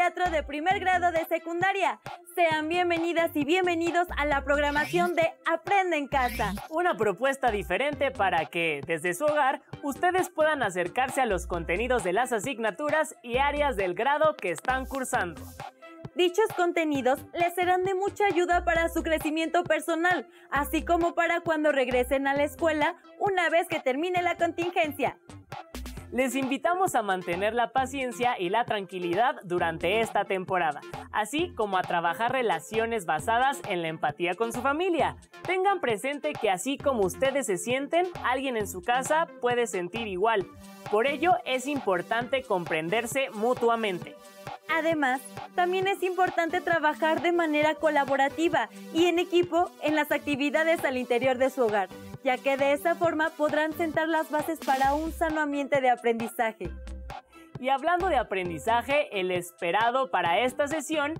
teatro de primer grado de secundaria. Sean bienvenidas y bienvenidos a la programación de Aprende en Casa. Una propuesta diferente para que, desde su hogar, ustedes puedan acercarse a los contenidos de las asignaturas y áreas del grado que están cursando. Dichos contenidos les serán de mucha ayuda para su crecimiento personal, así como para cuando regresen a la escuela una vez que termine la contingencia. Les invitamos a mantener la paciencia y la tranquilidad durante esta temporada, así como a trabajar relaciones basadas en la empatía con su familia. Tengan presente que así como ustedes se sienten, alguien en su casa puede sentir igual. Por ello, es importante comprenderse mutuamente. Además, también es importante trabajar de manera colaborativa y en equipo en las actividades al interior de su hogar, ya que de esa forma podrán sentar las bases para un sano ambiente de aprendizaje. Y hablando de aprendizaje, el esperado para esta sesión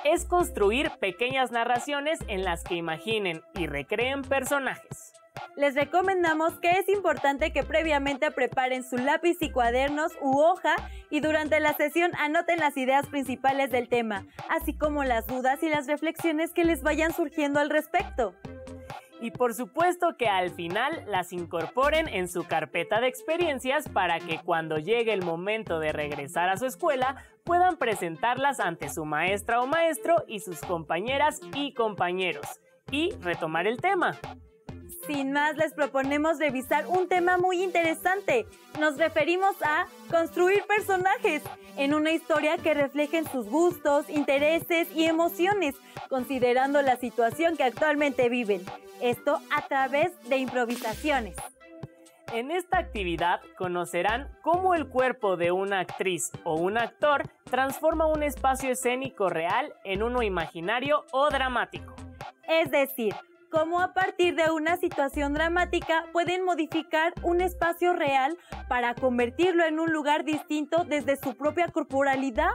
es construir pequeñas narraciones en las que imaginen y recreen personajes. Les recomendamos que es importante que previamente preparen su lápiz y cuadernos u hoja y durante la sesión anoten las ideas principales del tema, así como las dudas y las reflexiones que les vayan surgiendo al respecto. Y por supuesto que al final las incorporen en su carpeta de experiencias para que cuando llegue el momento de regresar a su escuela puedan presentarlas ante su maestra o maestro y sus compañeras y compañeros y retomar el tema. Sin más, les proponemos revisar un tema muy interesante. Nos referimos a construir personajes en una historia que reflejen sus gustos, intereses y emociones, considerando la situación que actualmente viven. Esto a través de improvisaciones. En esta actividad conocerán cómo el cuerpo de una actriz o un actor transforma un espacio escénico real en uno imaginario o dramático. Es decir, cómo a partir de una situación dramática pueden modificar un espacio real para convertirlo en un lugar distinto desde su propia corporalidad.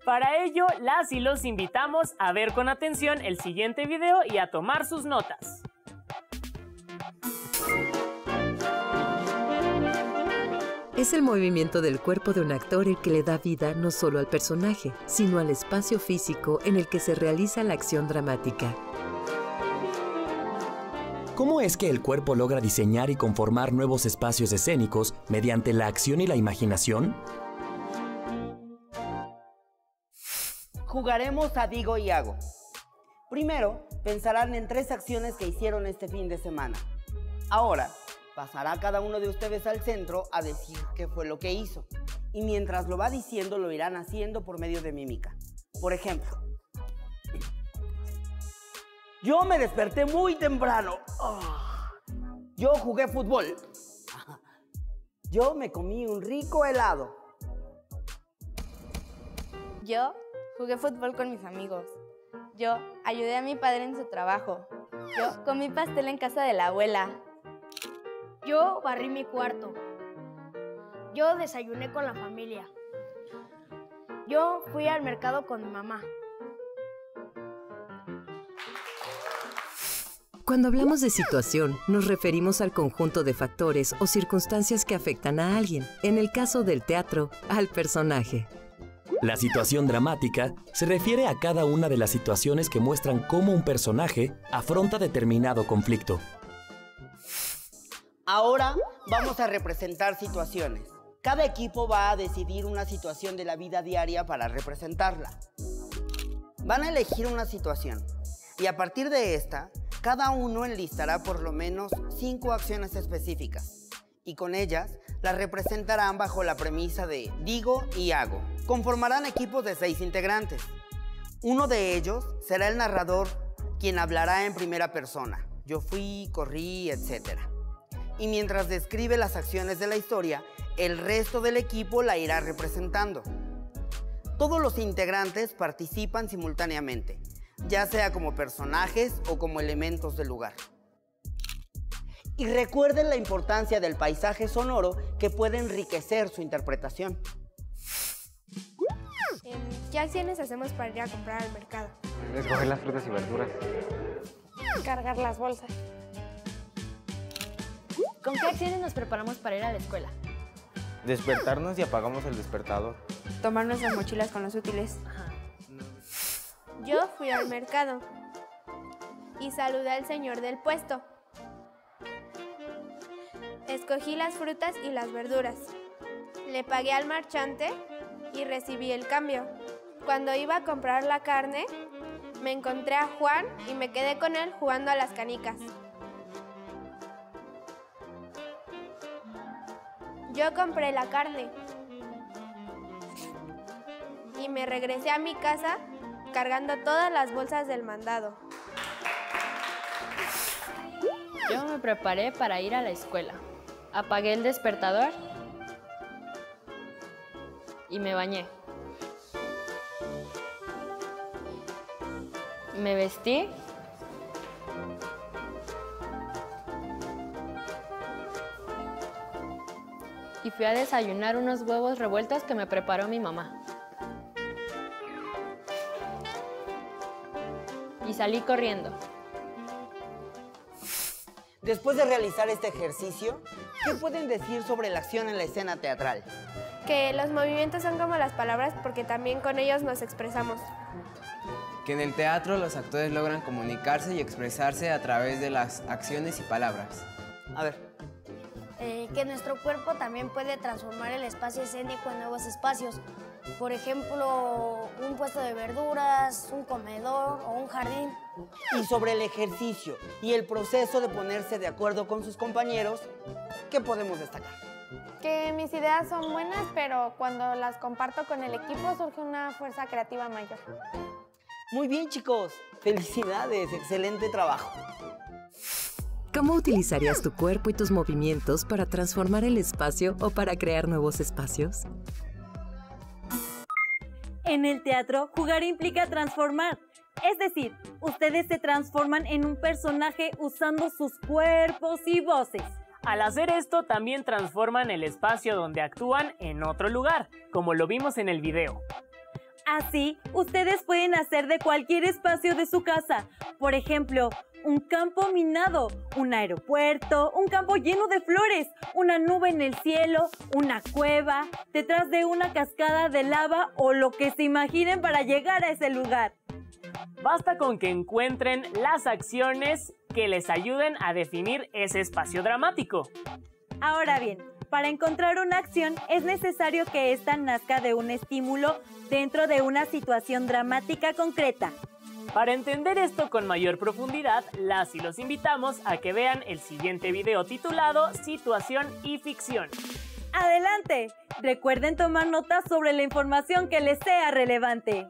Para ello, las y los invitamos a ver con atención el siguiente video y a tomar sus notas. Es el movimiento del cuerpo de un actor el que le da vida no solo al personaje, sino al espacio físico en el que se realiza la acción dramática. ¿Cómo es que el cuerpo logra diseñar y conformar nuevos espacios escénicos mediante la acción y la imaginación? Jugaremos a Digo y Hago. Primero, pensarán en 3 acciones que hicieron este fin de semana. Ahora, pasará cada uno de ustedes al centro a decir qué fue lo que hizo. Y mientras lo va diciendo, lo irán haciendo por medio de mímica. Por ejemplo, yo me desperté muy temprano. Yo jugué fútbol. Yo me comí un rico helado. Yo jugué fútbol con mis amigos. Yo ayudé a mi padre en su trabajo. Yo comí pastel en casa de la abuela. Yo barrí mi cuarto. Yo desayuné con la familia. Yo fui al mercado con mi mamá. Cuando hablamos de situación, nos referimos al conjunto de factores o circunstancias que afectan a alguien. En el caso del teatro, al personaje. La situación dramática se refiere a cada una de las situaciones que muestran cómo un personaje afronta determinado conflicto. Ahora vamos a representar situaciones. Cada equipo va a decidir una situación de la vida diaria para representarla. Van a elegir una situación y a partir de esta, cada uno enlistará por lo menos 5 acciones específicas y con ellas las representarán bajo la premisa de digo y hago. Conformarán equipos de 6 integrantes. Uno de ellos será el narrador, quien hablará en primera persona. Yo fui, corrí, etc. Y mientras describe las acciones de la historia, el resto del equipo la irá representando. Todos los integrantes participan simultáneamente, ya sea como personajes o como elementos del lugar. Y recuerden la importancia del paisaje sonoro que puede enriquecer su interpretación. ¿Qué acciones hacemos para ir a comprar al mercado? Escoger las frutas y verduras. Cargar las bolsas. ¿Con qué acciones nos preparamos para ir a la escuela? Despertarnos y apagamos el despertador. tomar nuestras mochilas con los útiles. Yo fui al mercado y saludé al señor del puesto. Escogí las frutas y las verduras. Le pagué al marchante y recibí el cambio. Cuando iba a comprar la carne, me encontré a Juan y me quedé con él jugando a las canicas. Yo compré la carne y me regresé a mi casa cargando todas las bolsas del mandado. Yo me preparé para ir a la escuela. Apagué el despertador y me bañé. Me vestí y fui a desayunar unos huevos revueltos que me preparó mi mamá. Y salí corriendo. Después de realizar este ejercicio, ¿qué pueden decir sobre la acción en la escena teatral? Que los movimientos son como las palabras porque también con ellos nos expresamos. Que en el teatro los actores logran comunicarse y expresarse a través de las acciones y palabras. A ver. Que nuestro cuerpo también puede transformar el espacio escénico en nuevos espacios. Por ejemplo, un puesto de verduras, un comedor o un jardín. Y sobre el ejercicio y el proceso de ponerse de acuerdo con sus compañeros, ¿qué podemos destacar? Que mis ideas son buenas, pero cuando las comparto con el equipo surge una fuerza creativa mayor. Muy bien, chicos. Felicidades, excelente trabajo. ¿Cómo utilizarías tu cuerpo y tus movimientos para transformar el espacio o para crear nuevos espacios? En el teatro, jugar implica transformar. Es decir, ustedes se transforman en un personaje usando sus cuerpos y voces. Al hacer esto, también transforman el espacio donde actúan en otro lugar, como lo vimos en el video. Así, ustedes pueden hacer de cualquier espacio de su casa. Por ejemplo, un campo minado, un aeropuerto, un campo lleno de flores, una nube en el cielo, una cueva, detrás de una cascada de lava o lo que se imaginen para llegar a ese lugar. Basta con que encuentren las acciones que les ayuden a definir ese espacio dramático. Ahora bien, para encontrar una acción es necesario que ésta nazca de un estímulo dentro de una situación dramática concreta. Para entender esto con mayor profundidad, las y los invitamos a que vean el siguiente video titulado Situación y Ficción. ¡Adelante! Recuerden tomar notas sobre la información que les sea relevante.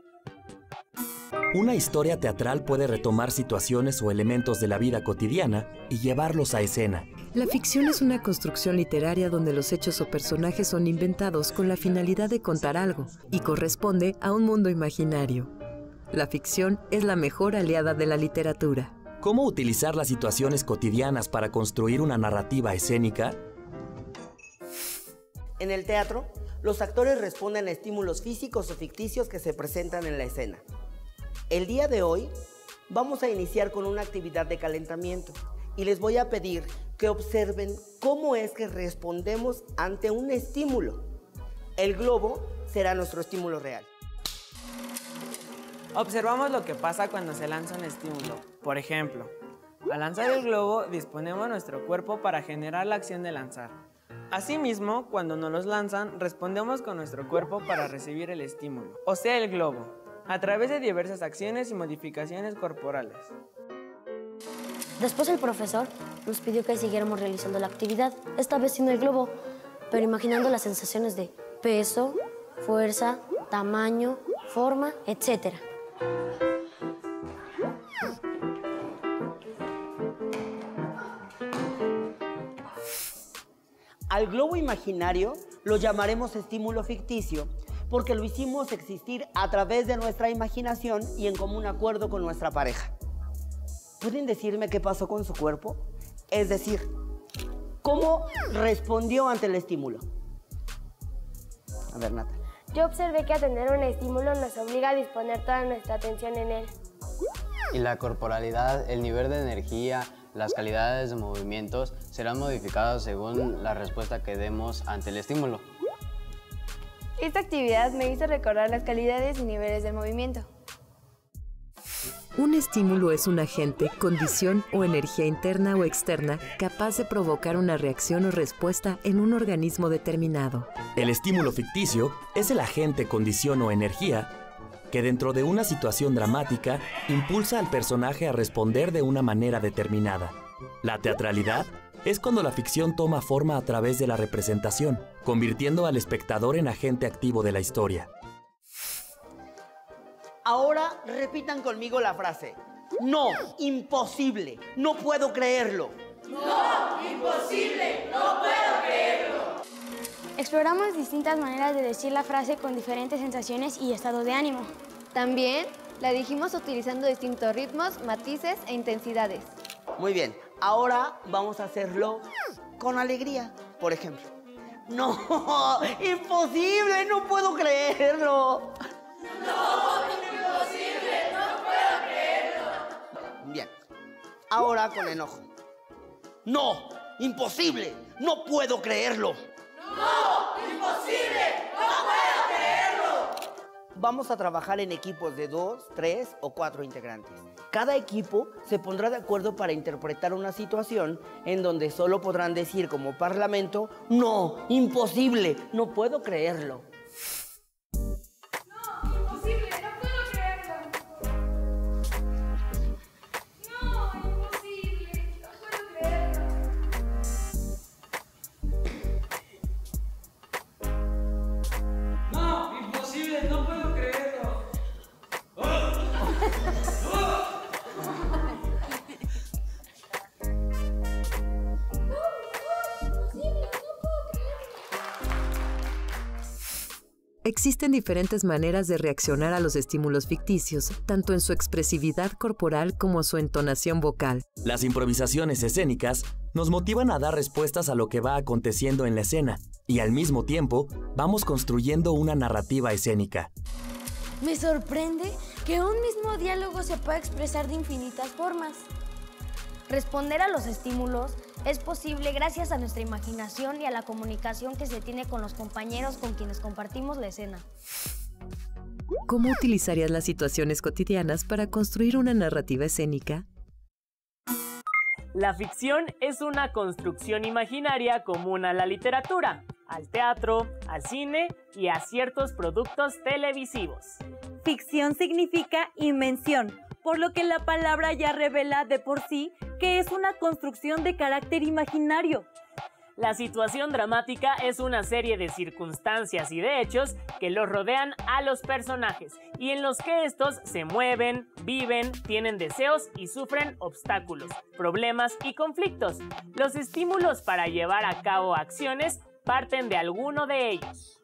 Una historia teatral puede retomar situaciones o elementos de la vida cotidiana y llevarlos a escena. La ficción es una construcción literaria donde los hechos o personajes son inventados con la finalidad de contar algo y corresponde a un mundo imaginario. La ficción es la mejor aliada de la literatura. ¿Cómo utilizar las situaciones cotidianas para construir una narrativa escénica? En el teatro, los actores responden a estímulos físicos o ficticios que se presentan en la escena. El día de hoy vamos a iniciar con una actividad de calentamiento y les voy a pedir que observen cómo es que respondemos ante un estímulo. El globo será nuestro estímulo real. Observamos lo que pasa cuando se lanza un estímulo. Por ejemplo, al lanzar el globo disponemos nuestro cuerpo para generar la acción de lanzar. Asimismo, cuando nos los lanzan, respondemos con nuestro cuerpo para recibir el estímulo, o sea el globo, a través de diversas acciones y modificaciones corporales. Después el profesor nos pidió que siguiéramos realizando la actividad, esta vez sin el globo, pero imaginando las sensaciones de peso, fuerza, tamaño, forma, etc. Al globo imaginario lo llamaremos estímulo ficticio porque lo hicimos existir a través de nuestra imaginación y en común acuerdo con nuestra pareja. ¿Pueden decirme qué pasó con su cuerpo? Es decir, ¿cómo respondió ante el estímulo? A ver, Nata. Yo observé que atender un estímulo nos obliga a disponer toda nuestra atención en él. Y la corporalidad, el nivel de energía, las calidades de movimientos serán modificados según la respuesta que demos ante el estímulo. Esta actividad me hizo recordar las calidades y niveles del movimiento. Un estímulo es un agente, condición o energía interna o externa capaz de provocar una reacción o respuesta en un organismo determinado. El estímulo ficticio es el agente, condición o energía que dentro de una situación dramática impulsa al personaje a responder de una manera determinada. La teatralidad es cuando la ficción toma forma a través de la representación, convirtiendo al espectador en agente activo de la historia. Ahora repitan conmigo la frase. No, imposible, no puedo creerlo. No, imposible, no puedo creerlo. Exploramos distintas maneras de decir la frase con diferentes sensaciones y estados de ánimo. También la dijimos utilizando distintos ritmos, matices e intensidades. Muy bien, ahora vamos a hacerlo con alegría, por ejemplo. No, imposible, no puedo creerlo. No, imposible, no puedo creerlo. Bien, ahora con enojo. No, imposible, no puedo creerlo. No, imposible, no puedo creerlo. Vamos a trabajar en equipos de 2, 3 o 4 integrantes. Cada equipo se pondrá de acuerdo para interpretar una situación en donde solo podrán decir como parlamento, no, imposible, no puedo creerlo. Existen diferentes maneras de reaccionar a los estímulos ficticios, tanto en su expresividad corporal como su entonación vocal. Las improvisaciones escénicas nos motivan a dar respuestas a lo que va aconteciendo en la escena y al mismo tiempo vamos construyendo una narrativa escénica. Me sorprende que un mismo diálogo se pueda expresar de infinitas formas. Responder a los estímulos es posible gracias a nuestra imaginación y a la comunicación que se tiene con los compañeros con quienes compartimos la escena. ¿Cómo utilizarías las situaciones cotidianas para construir una narrativa escénica? La ficción es una construcción imaginaria común a la literatura, al teatro, al cine y a ciertos productos televisivos. Ficción significa invención, por lo que la palabra ya revela de por sí que es una construcción de carácter imaginario. La situación dramática es una serie de circunstancias y de hechos que los rodean a los personajes y en los que estos se mueven, viven, tienen deseos y sufren obstáculos, problemas y conflictos. Los estímulos para llevar a cabo acciones parten de alguno de ellos.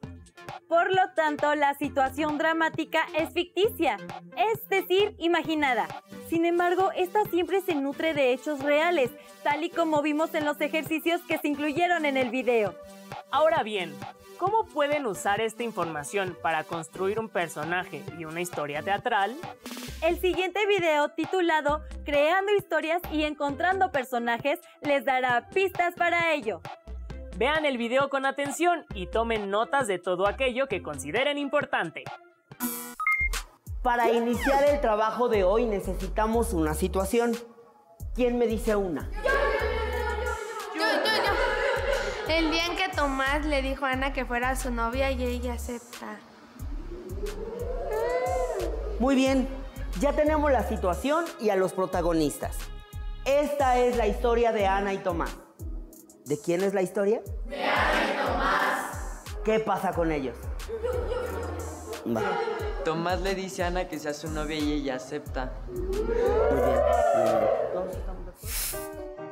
Por lo tanto, la situación dramática es ficticia, es decir, imaginada. Sin embargo, esta siempre se nutre de hechos reales, tal y como vimos en los ejercicios que se incluyeron en el video. Ahora bien, ¿cómo pueden usar esta información para construir un personaje y una historia teatral? El siguiente video, titulado Creando historias y encontrando personajes, les dará pistas para ello. Vean el video con atención y tomen notas de todo aquello que consideren importante. Para iniciar el trabajo de hoy necesitamos una situación. ¿Quién me dice una? Yo. El día en que Tomás le dijo a Ana que fuera su novia y ella acepta. Muy bien, ya tenemos la situación y a los protagonistas. Esta es la historia de Ana y Tomás. ¿De quién es la historia? De Ana y Tomás. ¿Qué pasa con ellos? Va. Tomás le dice a Ana que sea su novia y ella acepta. Muy bien.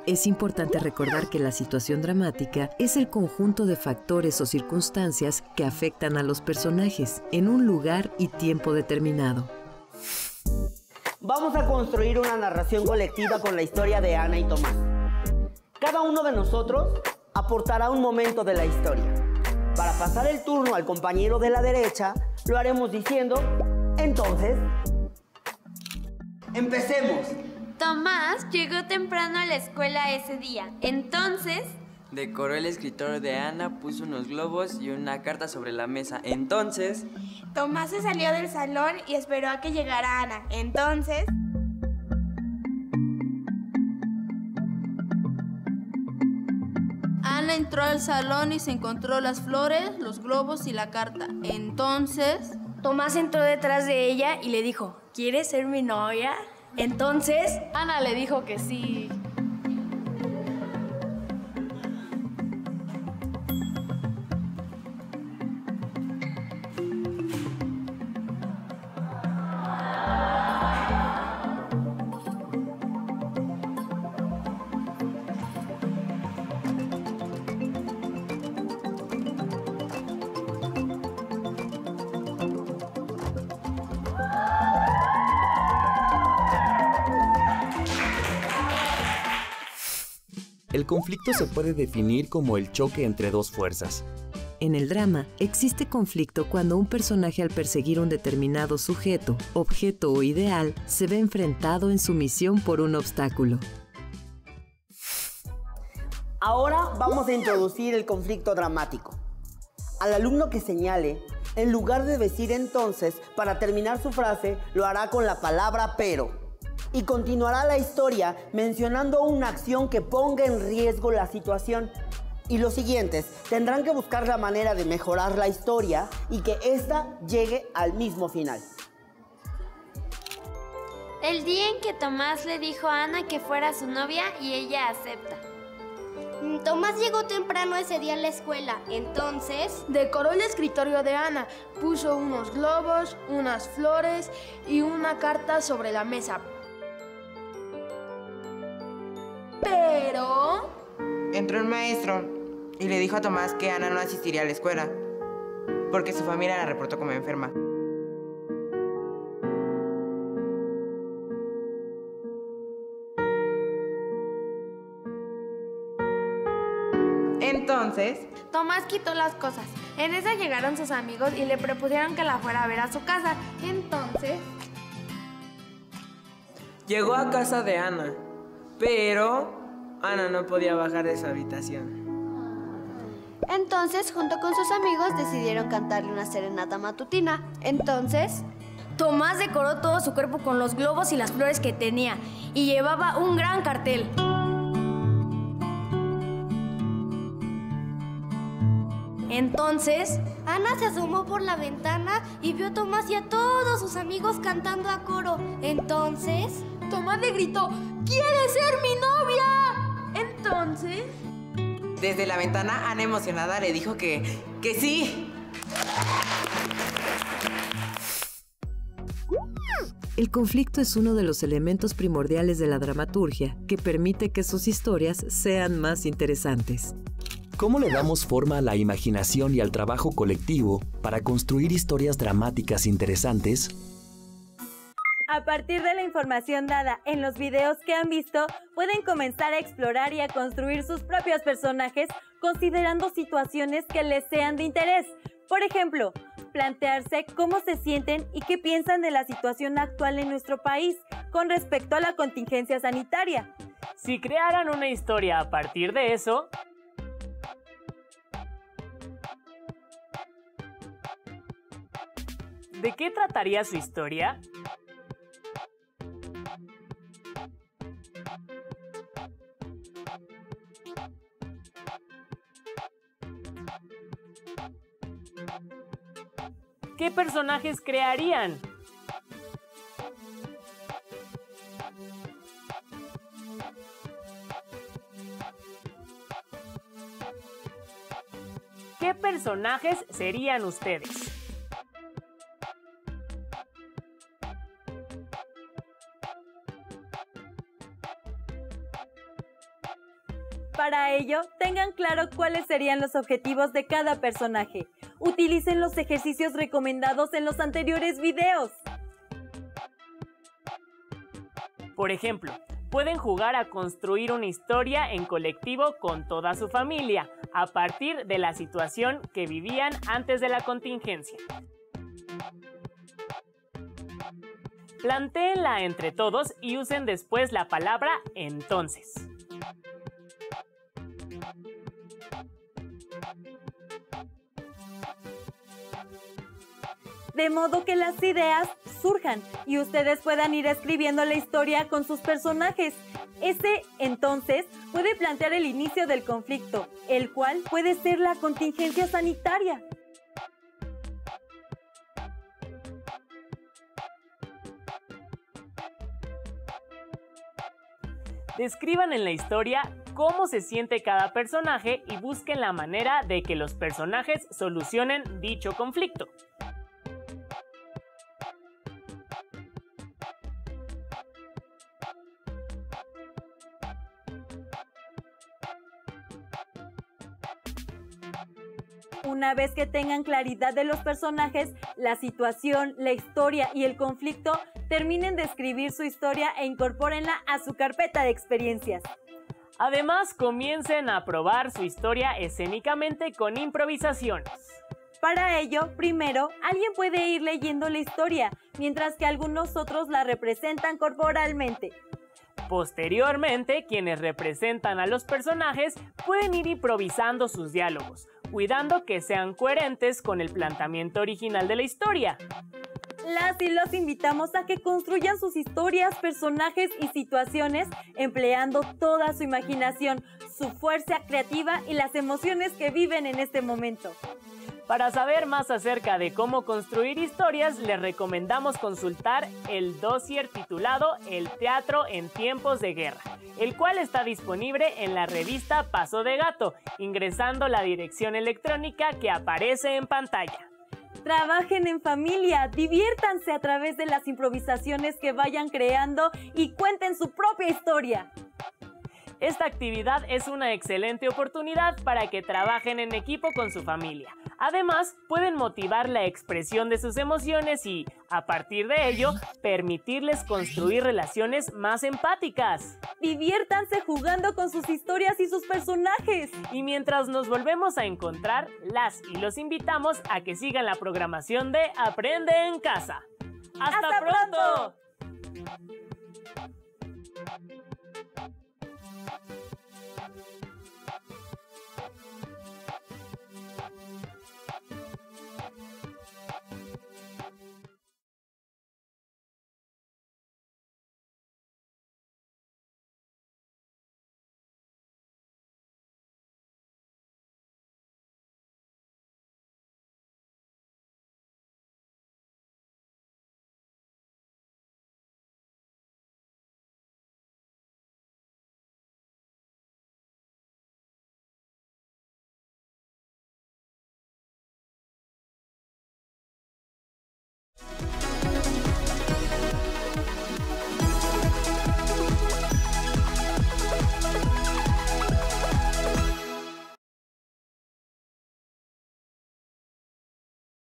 Es importante recordar que la situación dramática es el conjunto de factores o circunstancias que afectan a los personajes en un lugar y tiempo determinado. Vamos a construir una narración colectiva con la historia de Ana y Tomás. Cada uno de nosotros aportará un momento de la historia. Para pasar el turno al compañero de la derecha, lo haremos diciendo, entonces, empecemos. Tomás llegó temprano a la escuela ese día. Entonces, Decoró el escritorio de Ana, puso unos globos y una carta sobre la mesa. Entonces... Tomás se salió del salón y esperó a que llegara Ana. Entonces... Ana entró al salón y se encontró las flores, los globos y la carta. Entonces... Tomás entró detrás de ella y le dijo, ¿quieres ser mi novia? Entonces... Ana le dijo que sí. El conflicto se puede definir como el choque entre dos fuerzas. En el drama, existe conflicto cuando un personaje al perseguir un determinado sujeto, objeto o ideal, se ve enfrentado en su misión por un obstáculo. Ahora vamos a introducir el conflicto dramático. Al alumno que señale, en lugar de decir entonces, para terminar su frase, lo hará con la palabra pero. Y continuará la historia mencionando una acción que ponga en riesgo la situación. Y los siguientes tendrán que buscar la manera de mejorar la historia y que ésta llegue al mismo final. El día en que Tomás le dijo a Ana que fuera su novia y ella acepta. Tomás llegó temprano ese día a la escuela, entonces... Decoró el escritorio de Ana, puso unos globos, unas flores y una carta sobre la mesa. Pero... Entró un maestro y le dijo a Tomás que Ana no asistiría a la escuela porque su familia la reportó como enferma. Entonces... Tomás quitó las cosas. En esa llegaron sus amigos y le propusieron que la fuera a ver a su casa. Entonces... Llegó a casa de Ana, pero Ana no podía bajar de su habitación. Entonces, junto con sus amigos, decidieron cantarle una serenata matutina. Entonces... Tomás decoró todo su cuerpo con los globos y las flores que tenía y llevaba un gran cartel. Entonces... Ana se asomó por la ventana y vio a Tomás y a todos sus amigos cantando a coro. Entonces... Tomás le gritó, ¿quieres ser mi novia? Entonces... Desde la ventana, Ana emocionada le dijo que sí. El conflicto es uno de los elementos primordiales de la dramaturgia que permite que sus historias sean más interesantes. ¿Cómo le damos forma a la imaginación y al trabajo colectivo para construir historias dramáticas interesantes? A partir de la información dada en los videos que han visto, pueden comenzar a explorar y a construir sus propios personajes considerando situaciones que les sean de interés. Por ejemplo, plantearse cómo se sienten y qué piensan de la situación actual en nuestro país con respecto a la contingencia sanitaria. Si crearan una historia a partir de eso, ¿de qué trataría su historia? ¿Qué personajes crearían? ¿Qué personajes serían ustedes? Para ello, tengan claro cuáles serían los objetivos de cada personaje. Utilicen los ejercicios recomendados en los anteriores videos. Por ejemplo, pueden jugar a construir una historia en colectivo con toda su familia, a partir de la situación que vivían antes de la contingencia. Plantéenla entre todos y usen después la palabra entonces. de modo que las ideas surjan y ustedes puedan ir escribiendo la historia con sus personajes. Ese, entonces, puede plantear el inicio del conflicto, el cual puede ser la contingencia sanitaria. Describan en la historia cómo se siente cada personaje y busquen la manera de que los personajes solucionen dicho conflicto. Una vez que tengan claridad de los personajes, la situación, la historia y el conflicto, terminen de escribir su historia e incorpórenla a su carpeta de experiencias. Además, comiencen a probar su historia escénicamente con improvisaciones. Para ello, primero, alguien puede ir leyendo la historia, mientras que algunos otros la representan corporalmente. Posteriormente, quienes representan a los personajes pueden ir improvisando sus diálogos, cuidando que sean coherentes con el planteamiento original de la historia. Las y los invitamos a que construyan sus historias, personajes y situaciones empleando toda su imaginación, su fuerza creativa y las emociones que viven en este momento. Para saber más acerca de cómo construir historias, les recomendamos consultar el dossier titulado El teatro en tiempos de guerra, el cual está disponible en la revista Paso de Gato, ingresando la dirección electrónica que aparece en pantalla. Trabajen en familia, diviértanse a través de las improvisaciones que vayan creando y cuenten su propia historia. Esta actividad es una excelente oportunidad para que trabajen en equipo con su familia. Además, pueden motivar la expresión de sus emociones y, a partir de ello, permitirles construir relaciones más empáticas. Diviértanse jugando con sus historias y sus personajes. Y mientras nos volvemos a encontrar, las y los invitamos a que sigan la programación de Aprende en Casa. ¡Hasta pronto!